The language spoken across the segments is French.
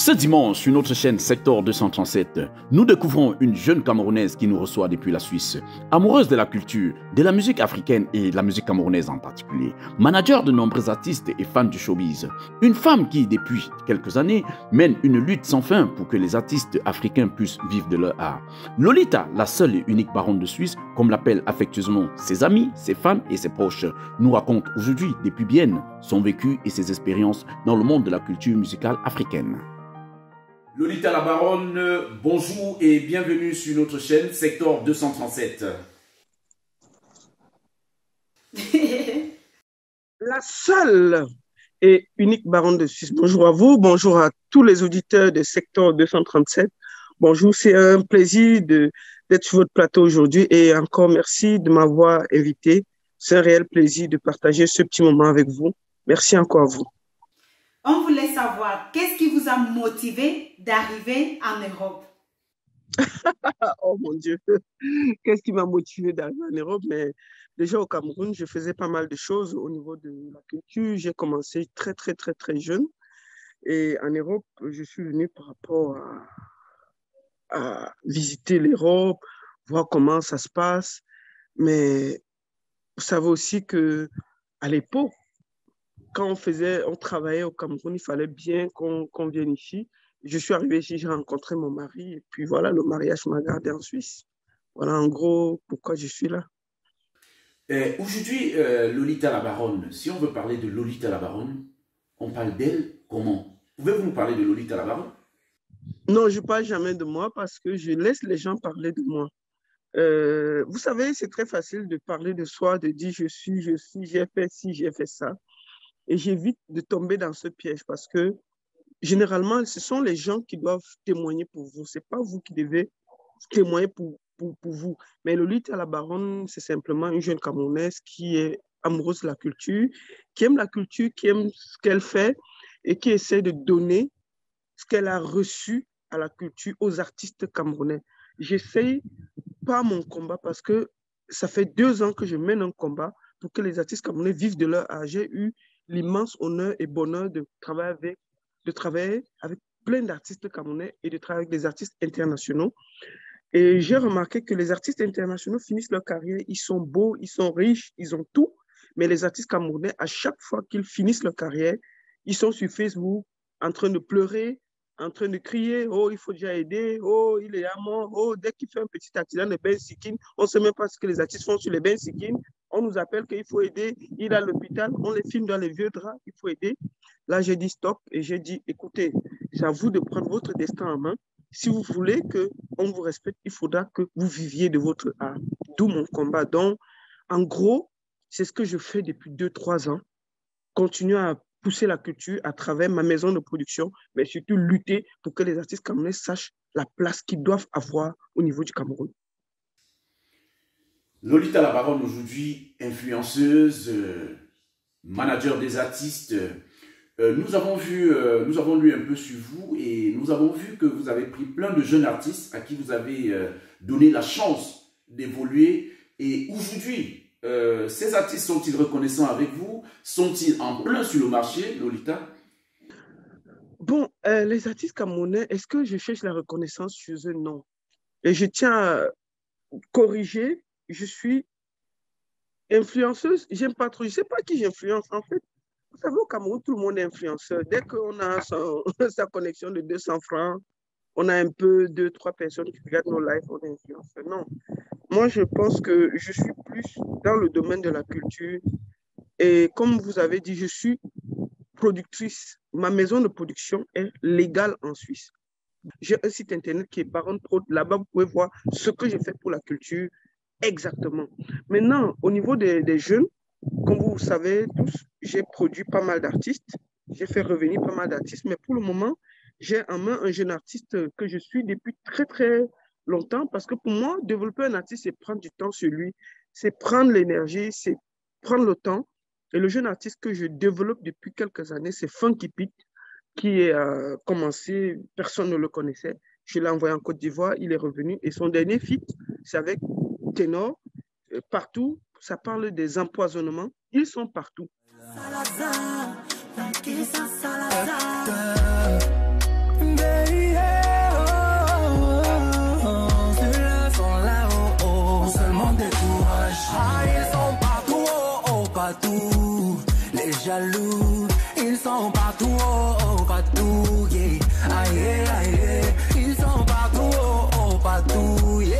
Ce dimanche, sur notre chaîne Sector 237, nous découvrons une jeune Camerounaise qui nous reçoit depuis la Suisse. Amoureuse de la culture, de la musique africaine et de la musique camerounaise en particulier. Manager de nombreux artistes et fan du showbiz. Une femme qui, depuis quelques années, mène une lutte sans fin pour que les artistes africains puissent vivre de leur art. Lolita, la seule et unique baronne de Suisse, comme l'appellent affectueusement ses amis, ses fans et ses proches, nous raconte aujourd'hui depuis Bienne son vécu et ses expériences dans le monde de la culture musicale africaine. Lolita la Baronne, bonjour et bienvenue sur notre chaîne Sector 237. La seule et unique baronne de Suisse. Bonjour à vous, bonjour à tous les auditeurs de Sector 237. Bonjour, c'est un plaisir d'être sur votre plateau aujourd'hui et encore merci de m'avoir invité. C'est un réel plaisir de partager ce petit moment avec vous. Merci encore à vous. On voulait savoir, qu'est-ce qui vous a motivé d'arriver en Europe? Oh mon Dieu, qu'est-ce qui m'a motivé d'arriver en Europe? Mais déjà au Cameroun, je faisais pas mal de choses au niveau de la culture. J'ai commencé très jeune. Et en Europe, je suis venu par rapport à visiter l'Europe, voir comment ça se passe. Mais vous savez aussi qu'à l'époque, quand on travaillait au Cameroun, il fallait bien qu'on vienne ici. Je suis arrivé ici, j'ai rencontré mon mari et puis voilà, le mariage m'a gardé en Suisse. Voilà en gros pourquoi je suis là. Aujourd'hui, Lolita la Baronne, si on veut parler de Lolita la Baronne, on parle d'elle comment? Pouvez-vous nous parler de Lolita la Baronne? Non, je ne parle jamais de moi parce que je laisse les gens parler de moi. Vous savez, c'est très facile de parler de soi, de dire je suis, j'ai fait ci, j'ai fait ça. Et j'évite de tomber dans ce piège parce que généralement, ce sont les gens qui doivent témoigner pour vous. Ce n'est pas vous qui devez témoigner pour vous. Mais Lolita la Baronne, c'est simplement une jeune Camerounaise qui est amoureuse de la culture, qui aime la culture, qui aime ce qu'elle fait et qui essaie de donner ce qu'elle a reçu à la culture, aux artistes camerounais. J'essaye pas mon combat parce que ça fait 2 ans que je mène un combat pour que les artistes camerounais vivent de leur art. J'ai eu l'immense honneur et bonheur de travailler avec plein d'artistes camerounais et de travailler avec des artistes internationaux. Et j'ai remarqué que les artistes internationaux finissent leur carrière, ils sont beaux, ils sont riches, ils ont tout. Mais les artistes camerounais, à chaque fois qu'ils finissent leur carrière, ils sont sur Facebook en train de pleurer, en train de crier, oh, il faut déjà aider, oh, il est à mort, oh, dès qu'il fait un petit accident de Ben Sikine, on ne sait même pas ce que les artistes font sur les Ben Sikine, on nous appelle qu'il faut aider, il est à l'hôpital, on les filme dans les vieux draps, il faut aider. Là, j'ai dit stop et j'ai dit, écoutez, c'est à vous de prendre votre destin en main. Si vous voulez qu'on vous respecte, il faudra que vous viviez de votre art. D'où mon combat. Donc, en gros, c'est ce que je fais depuis 2-3 ans. Continuer à pousser la culture à travers ma maison de production, mais surtout lutter pour que les artistes camerounais sachent la place qu'ils doivent avoir au niveau du Cameroun. Lolita la Baronne, aujourd'hui, influenceuse, manager des artistes. Nous avons lu un peu sur vous et nous avons vu que vous avez pris plein de jeunes artistes à qui vous avez donné la chance d'évoluer. Et aujourd'hui, ces artistes sont-ils reconnaissants avec vous? Sont-ils en plein sur le marché, Lolita? Bon, les artistes camerounais, est-ce que je cherche la reconnaissance chez eux? Non. Et je tiens à corriger, je suis influenceuse, j'aime pas trop, je sais pas qui j'influence en fait. Vous savez, au Cameroun, tout le monde est influenceur. Dès qu'on a sa connexion de 200 francs, on a un peu 2-3 personnes qui regardent nos lives, on est influenceur. Non. Moi, je pense que je suis plus dans le domaine de la culture. Et comme vous avez dit, je suis productrice. Ma maison de production est légale en Suisse. J'ai un site internet qui est Baron Prod. Là-bas, vous pouvez voir ce que j'ai fait pour la culture exactement. Maintenant, au niveau des jeunes, comme vous savez tous, j'ai produit pas mal d'artistes. J'ai fait revenir pas mal d'artistes. Mais pour le moment, j'ai en main un jeune artiste que je suis depuis très longtemps. Parce que pour moi, développer un artiste, c'est prendre du temps sur lui. C'est prendre l'énergie, c'est prendre le temps. Et le jeune artiste que je développe depuis quelques années, c'est Funky Pete, qui a commencé, personne ne le connaissait. Je l'ai envoyé en Côte d'Ivoire, il est revenu. Et son dernier feat, c'est avec Ténor. Partout, ça parle des empoisonnements. Ils sont partout. Salazar, partout. Les jaloux, ils sont partout, partout, yeah. Aïe, aïe, ils sont partout, partout, yeah.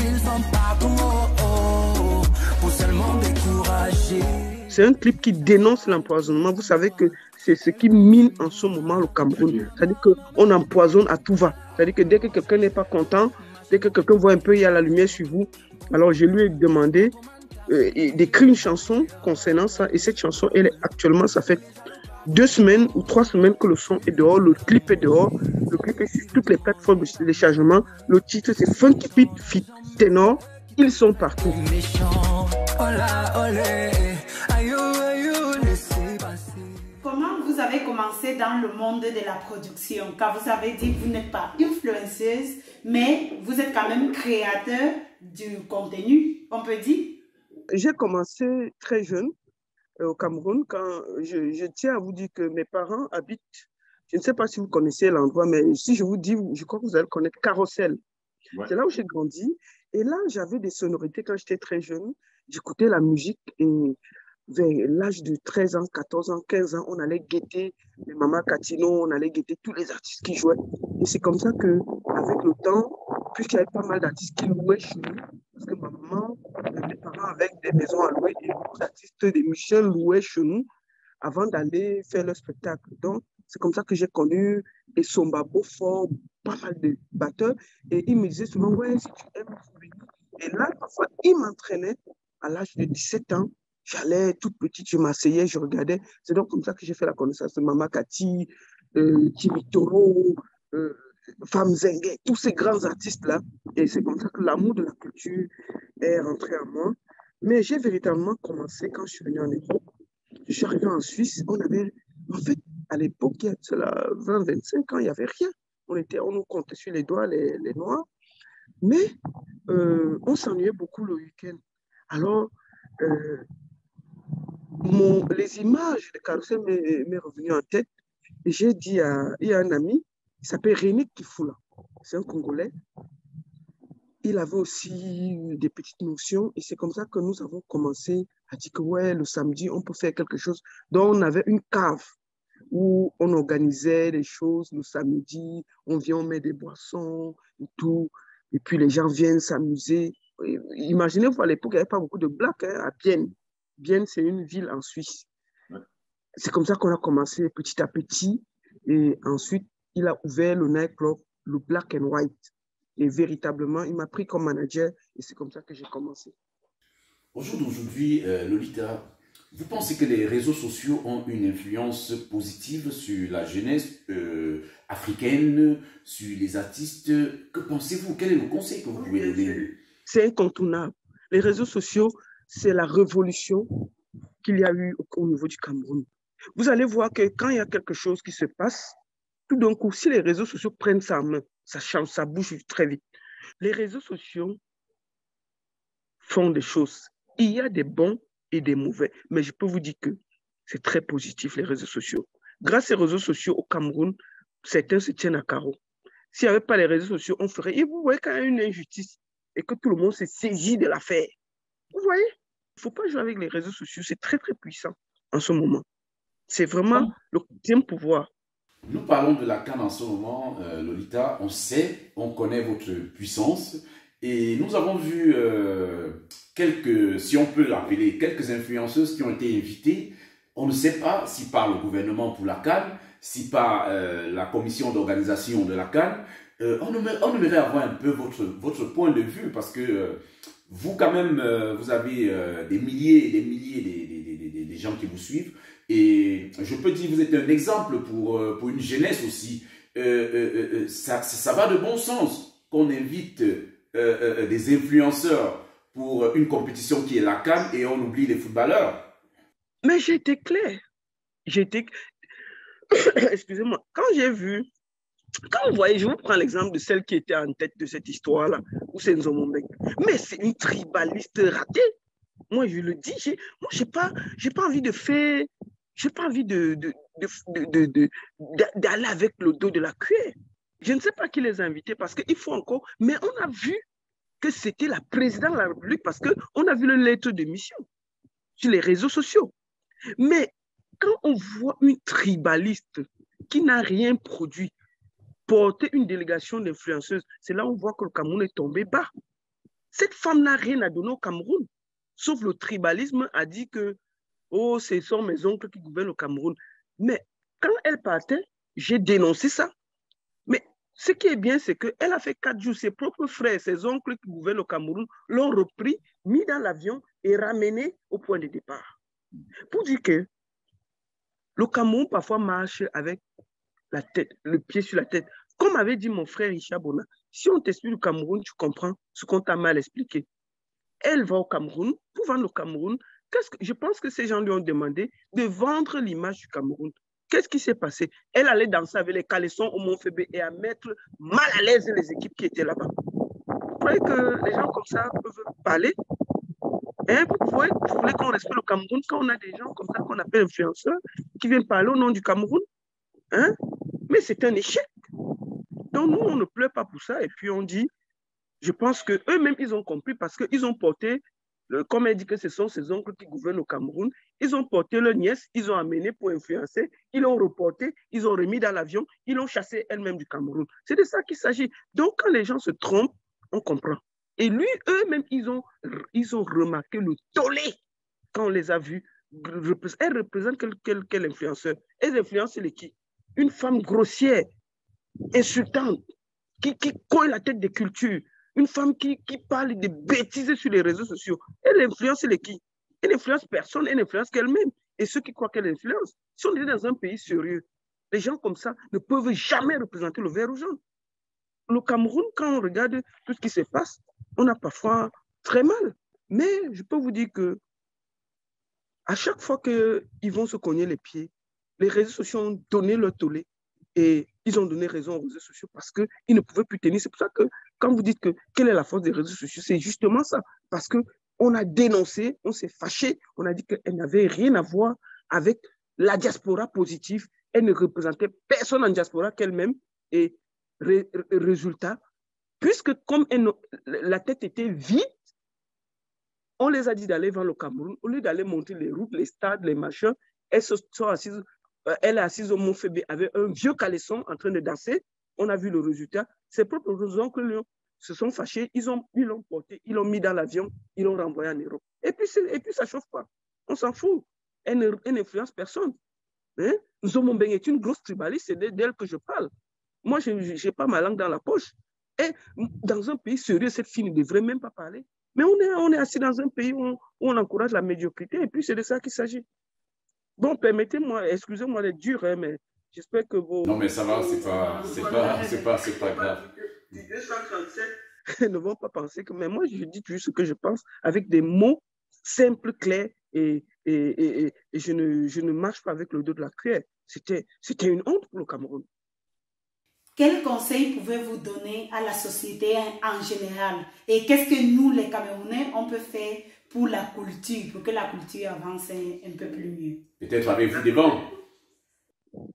Ils sont partout, pour seulement décourager. C'est un clip qui dénonce l'empoisonnement. Vous savez que c'est ce qui mine en ce moment le Cameroun. C'est-à-dire qu'on empoisonne à tout va. C'est-à-dire que dès que quelqu'un n'est pas content, dès que quelqu'un voit un peu, il y a la lumière sur vous. Alors je lui ai demandé d'écrire une chanson concernant ça. Et cette chanson, actuellement, ça fait 2 semaines ou 3 semaines que le son est dehors, le clip est dehors. Le clip est sur toutes les plateformes de téléchargement. Le titre, c'est Funky Pit Fit Ténor. Ils sont partout. Comment vous avez commencé dans le monde de la production? Car vous avez dit que vous n'êtes pas influenceuse, mais vous êtes quand même créateur du contenu, on peut dire. J'ai commencé très jeune au Cameroun quand je tiens à vous dire que mes parents habitent, je ne sais pas si vous connaissez l'endroit, mais si je vous dis, je crois que vous allez connaître Carrousel. Ouais. C'est là où j'ai grandi. Et là, j'avais des sonorités quand j'étais très jeune. J'écoutais la musique et vers l'âge de 13 ans, 14 ans, 15 ans, on allait guetter les Mama Catino, on allait guetter tous les artistes qui jouaient. Et c'est comme ça qu'avec le temps, puisqu'il y avait pas mal d'artistes qui louaient chez nous, parce que ma maman, mes parents avec des maisons à louer, et les artistes, des musiciens louaient chez nous avant d'aller faire leur spectacle. Donc, c'est comme ça que j'ai connu les Somba Beaufort, pas mal de batteurs. Et ils me disaient souvent, ouais, si tu aimes, et là, parfois, ils m'entraînaient à l'âge de 17 ans. J'allais toute petite, je m'asseyais, je regardais. C'est donc comme ça que j'ai fait la connaissance de Mama Kati, Kimi Toro, Femme Zengue, tous ces grands artistes-là. Et c'est comme ça que l'amour de la culture est rentré en moi. Mais j'ai véritablement commencé quand je suis venu en Europe. Je suis arrivé en Suisse, on avait, en fait, à l'époque, il y a 20-25 ans, il n'y avait rien. On nous comptait sur les doigts les Noirs. Mais on s'ennuyait beaucoup le week-end. Alors, les images de Carrousel m'est revenu en tête. Et j'ai dit il y a un ami, il s'appelle René Kifula. C'est un Congolais. Il avait aussi des petites notions. Et c'est comme ça que nous avons commencé à dire que ouais, le samedi, on peut faire quelque chose. Donc, on avait une cave où on organisait les choses le samedi. On vient, on met des boissons et tout. Et puis, les gens viennent s'amuser. Imaginez-vous, à l'époque, il n'y avait pas beaucoup de blacks à Bienne. Bienne, c'est une ville en Suisse. Ouais. C'est comme ça qu'on a commencé petit à petit. Et ensuite, il a ouvert le nightclub, le Black and White. Et véritablement, il m'a pris comme manager. Et c'est comme ça que j'ai commencé. Au jour d'aujourd'hui, Lolita, vous pensez que les réseaux sociaux ont une influence positive sur la jeunesse africaine, sur les artistes? Que pensez-vous? Quel est le conseil que vous pouvez donner? C'est incontournable. Les réseaux sociaux, c'est la révolution qu'il y a eu au niveau du Cameroun. Vous allez voir que quand il y a quelque chose qui se passe, tout d'un coup, si les réseaux sociaux prennent ça en main, ça change, ça bouge très vite. Les réseaux sociaux font des choses. Il y a des bons et des mauvais, mais je peux vous dire que c'est très positif, les réseaux sociaux. Grâce aux réseaux sociaux au Cameroun, certains se tiennent à carreau. S'il n'y avait pas les réseaux sociaux, on ferait... Et vous voyez quand il y a une injustice et que tout le monde se saisit de l'affaire. Vous voyez, il ne faut pas jouer avec les réseaux sociaux. C'est très, très puissant en ce moment. C'est vraiment le deuxième pouvoir. Nous parlons de la CAN en ce moment, Lolita. On sait, on connaît votre puissance. Et nous avons vu quelques, si on peut l'appeler, quelques influenceuses qui ont été invitées. On ne sait pas si par le gouvernement pour la CAN, si par la commission d'organisation de la CAN. On aimerait avoir un peu votre point de vue parce que vous, quand même, vous avez des milliers et des milliers de gens qui vous suivent. Et je peux dire, vous êtes un exemple pour une jeunesse aussi. Ça va de bon sens qu'on invite des influenceurs pour une compétition qui est la CAN et on oublie les footballeurs. Mais j'ai été clair. Excusez-moi. Quand j'ai vu, quand vous voyez, je vous prends l'exemple de celle qui était en tête de cette histoire-là, où c'est Nzomombek. Mais c'est une tribaliste ratée. Moi, je le dis, moi, j'ai pas envie de faire, j'ai pas envie d'aller avec le dos de la cuillère. Je ne sais pas qui les a invités parce qu'il faut encore, mais on a vu que c'était la présidente de la République parce qu'on a vu le lettre de mission. sur les réseaux sociaux. Mais quand on voit une tribaliste qui n'a rien produit porter une délégation d'influenceuses, c'est là où on voit que le Cameroun est tombé bas. Cette femme n'a rien à donner au Cameroun, sauf le tribalisme a dit que oh, ce sont mes oncles qui gouvernent le Cameroun. Mais quand elle partait, j'ai dénoncé ça. Mais ce qui est bien, c'est qu'elle a fait 4 jours. Ses propres frères, ses oncles qui gouvernent le Cameroun, l'ont repris, mis dans l'avion et ramené au point de départ. Pour dire que le Cameroun parfois marche avec la tête, le pied sur la tête. Comme avait dit mon frère Richard Bona, si on t'explique le Cameroun, tu comprends ce qu'on t'a mal expliqué. Elle va au Cameroun, pour vendre le Cameroun, je pense que ces gens lui ont demandé de vendre l'image du Cameroun. Qu'est-ce qui s'est passé? Elle allait danser avec les caleçons au Mont-Fébé et à mettre mal à l'aise les équipes qui étaient là-bas. Vous croyez que les gens comme ça peuvent parler? Hein? Vous voulez qu'on respecte le Cameroun quand on a des gens comme ça qu'on appelle influenceurs qui viennent parler au nom du Cameroun? Hein? Mais c'est un échec. Donc nous, on ne pleure pas pour ça et puis on dit, je pense qu'eux-mêmes, ils ont compris parce qu'ils ont porté, comme elle dit que ce sont ses oncles qui gouvernent au Cameroun, ils ont porté leur nièce, ils ont amené pour influencer, ils l'ont reporté, ils ont remis dans l'avion, ils l'ont chassé elle-même du Cameroun. C'est de ça qu'il s'agit. Donc quand les gens se trompent, on comprend. Et lui, eux-mêmes, ils ont remarqué le tollé quand on les a vus. Elle représente quel influenceur? Elle influence les qui? Une femme grossière, insultante, qui colle la tête des cultures, une femme qui parle de bêtises sur les réseaux sociaux. Elle influence les qui? Elle influence personne, elle influence qu'elle-même. Et ceux qui croient qu'elle influence, si on est dans un pays sérieux, les gens comme ça ne peuvent jamais représenter le vert aux gens. Le Cameroun, quand on regarde tout ce qui se passe, on a parfois très mal. Mais je peux vous dire que à chaque fois qu'ils vont se cogner les pieds, les réseaux sociaux ont donné leur tollé et ils ont donné raison aux réseaux sociaux parce qu'ils ne pouvaient plus tenir. C'est pour ça que quand vous dites que quelle est la force des réseaux sociaux, c'est justement ça. Parce qu'on a dénoncé, on s'est fâché, on a dit qu'elle n'avait rien à voir avec la diaspora positive. Elle ne représentait personne en diaspora qu'elle-même. Et résultat, puisque comme la tête était vide, on les a dit d'aller vers le Cameroun, au lieu d'aller monter les routes, les stades, les machins, elles se sont assises, elle est assise au Mont-Fébé avec un vieux caleçon en train de danser. On a vu le résultat. Ses propres oncles se sont fâchés, ils l'ont porté, ils l'ont mis dans l'avion, ils l'ont renvoyé en Europe. Et puis ça ne chauffe pas. On s'en fout. Elle n'influence personne. Hein? Nzombo est une grosse tribaliste, c'est d'elle que je parle. Moi, je n'ai pas ma langue dans la poche. Et dans un pays sérieux, cette fille ne devrait même pas parler. Mais on est assis dans un pays où on encourage la médiocrité, et puis c'est de ça qu'il s'agit. Bon, permettez-moi, excusez-moi d'être dur, hein, mais j'espère que vos... Non, mais ça va, c'est pas grave. Les 237 ne vont pas penser que... Mais moi, je dis juste ce que je pense avec des mots simples, clairs, et je ne marche pas avec le dos de la cuillère. C'était une honte pour le Cameroun. Quels conseils pouvez-vous donner à la société en général? Et qu'est-ce que nous, les Camerounais, on peut faire pour la culture, pour que la culture avance un peu plus mieux? Peut-être avez-vous des vents?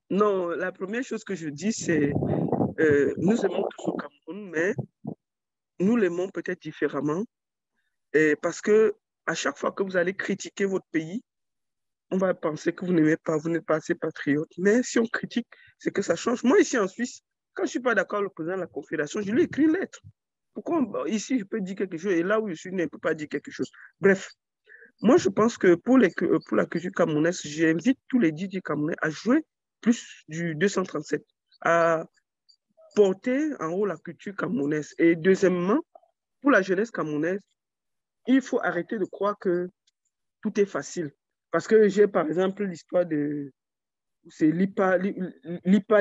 Non, la première chose que je dis, c'est nous aimons tous le Cameroun, mais nous l'aimons peut-être différemment. Parce que à chaque fois que vous allez critiquer votre pays, on va penser que vous n'aimez pas, vous n'êtes pas assez patriote. Mais si on critique, c'est que ça change. Moi, ici en Suisse, quand je ne suis pas d'accord avec le président de la Confédération, je lui écris une lettre. Pourquoi ici, je peux dire quelque chose et là où je suis, je ne peux pas dire quelque chose? Bref, moi, je pense que pour la culture camerounaise, j'invite tous les DJ camerounais à jouer plus du 237, à porter en haut la culture camerounaise. Et deuxièmement, pour la jeunesse camerounaise, il faut arrêter de croire que tout est facile. Parce que j'ai, par exemple, l'histoire de... C'est Lipa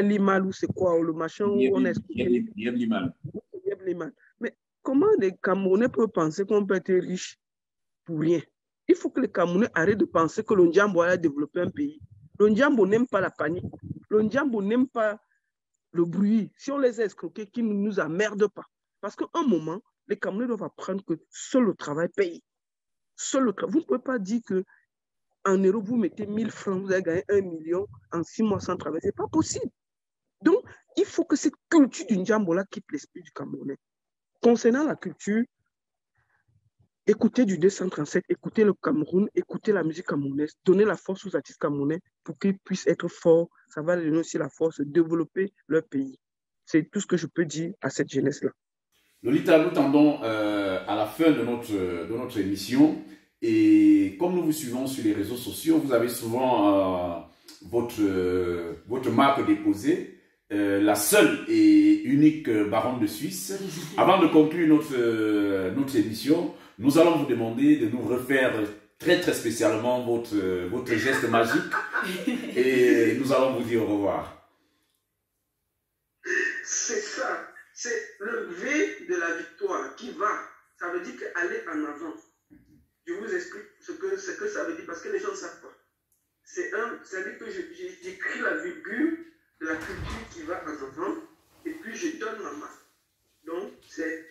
Limal ou c'est quoi, ou le machin où on est... Limal. Mais comment les Camerounais peuvent penser qu'on peut être riche pour rien? Il faut que les Camerounais arrêtent de penser que le Ndjambo a développé un pays. Le Ndjambo n'aime pas la panique. Le Ndjambo n'aime pas le bruit. Si on les a escroqués, qu'ils ne nous emmerdent pas. Parce qu'à un moment, les Camerounais doivent apprendre que seul le travail paye. Seul le travail. Vous ne pouvez pas dire que en Europe, vous mettez 1000 francs, vous allez gagner 1 million en 6 mois sans travail. Ce n'est pas possible. Donc, il faut que cette culture du Ndjambo-là quitte l'esprit du Camerounais. Concernant la culture, Écoutez du 237, écoutez le Cameroun, écoutez la musique camerounaise, donnez la force aux artistes camerounais pour qu'ils puissent être forts. Ça va leur donner aussi la force de développer leur pays. C'est tout ce que je peux dire à cette jeunesse-là. Lolita, nous tendons à la fin de notre émission. Et comme nous vous suivons sur les réseaux sociaux, vous avez souvent votre marque déposée, la seule et unique baronne de Suisse. Avant de conclure notre émission, nous allons vous demander de nous refaire très très spécialement votre geste magique et nous allons vous dire au revoir. C'est ça, c'est le V de la victoire qui va. Ça veut dire qu'aller en avant. Je vous explique ce que ça veut dire parce que les gens ne savent pas. C'est-à-dire que j'écris la virgule de la culture qui va en avant et puis je donne ma main. Donc c'est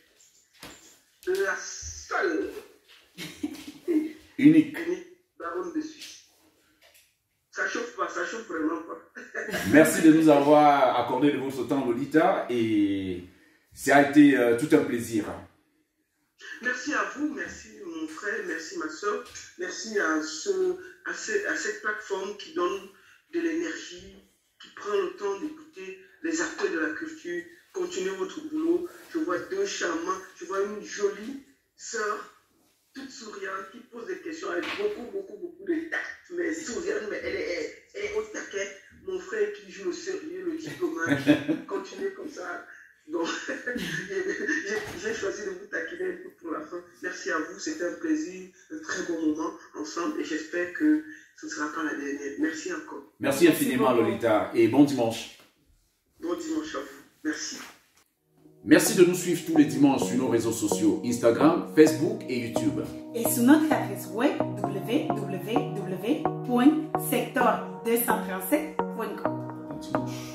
la seule unique baronne de Suisse. Ça chauffe pas, ça chauffe vraiment pas. Merci de nous avoir accordé de votre temps, Lolita, et ça a été tout un plaisir. Merci à vous, merci mon frère, merci ma soeur, merci à cette plateforme qui donne de l'énergie, qui prend le temps d'écouter les acteurs de la culture. Continuez votre boulot. Je vois deux charmants, je vois une jolie sœur, toute souriante, qui pose des questions avec beaucoup de tact, mais souriante, mais elle est au taquet. Mon frère qui joue le sérieux, le diplomate, continuez comme ça. Donc, j'ai choisi de vous taquiner un peu pour la fin. Merci à vous, c'était un plaisir, un très bon moment ensemble et j'espère que ce ne sera pas la dernière. Merci encore. Merci infiniment, Lolita, et bon dimanche. Bon dimanche à vous. Merci. Merci de nous suivre tous les dimanches sur nos réseaux sociaux, Instagram, Facebook et YouTube. Et sur notre adresse web www.sector237.com. Bon dimanche.